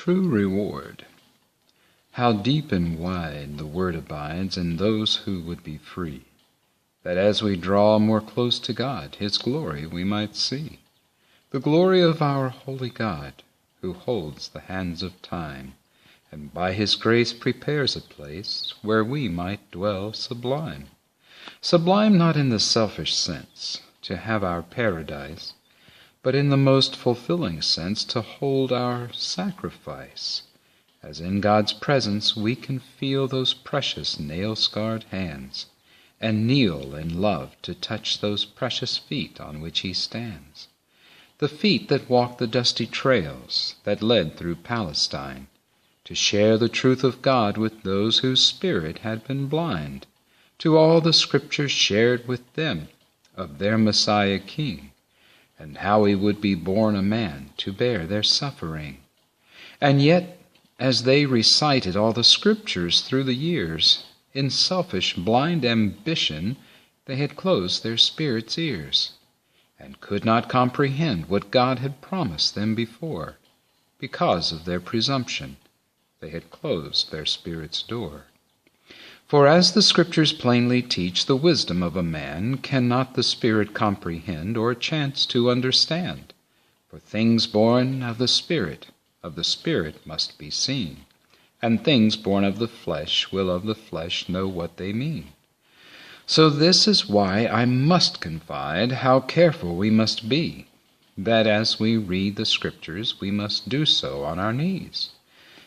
True reward. How deep and wide the word abides in those who would be free, that as we draw more close to God, His glory we might see. The glory of our holy God, who holds the hands of time, and by His grace prepares a place where we might dwell sublime. Sublime not in the selfish sense, to have our paradise, but in the most fulfilling sense to hold our sacrifice, as in God's presence we can feel those precious nail-scarred hands, and kneel in love to touch those precious feet on which He stands, the feet that walked the dusty trails that led through Palestine, to share the truth of God with those whose spirit had been blind, to all the Scriptures shared with them of their Messiah King, and how He would be born a man to bear their suffering. And yet, as they recited all the Scriptures through the years, in selfish, blind ambition they had closed their spirits' ears, and could not comprehend what God had promised them before. Because of their presumption, they had closed their spirit's door. For as the Scriptures plainly teach, the wisdom of a man cannot the Spirit comprehend or chance to understand. For things born of the Spirit must be seen, and things born of the flesh will of the flesh know what they mean. So this is why I must confide how careful we must be, that as we read the Scriptures we must do so on our knees,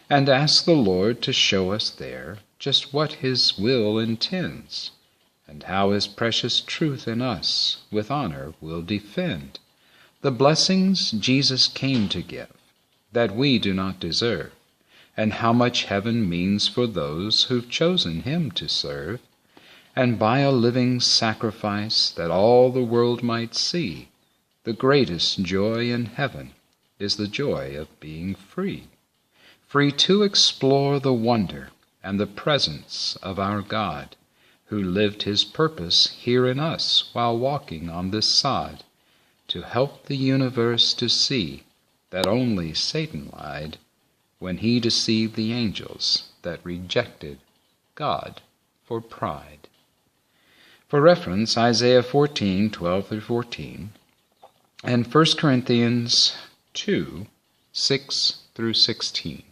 and ask the Lord to show us there just what His will intends, and how His precious truth in us with honor will defend the blessings Jesus came to give, that we do not deserve, and how much heaven means for those who've chosen Him to serve, and by a living sacrifice that all the world might see, the greatest joy in heaven is the joy of being free, free to explore the wonder and the presence of our God, who lived His purpose here in us while walking on this sod, to help the universe to see that only Satan lied when he deceived the angels that rejected God for pride. For reference, Isaiah 14:12-14, and 1 Corinthians 2:6-16.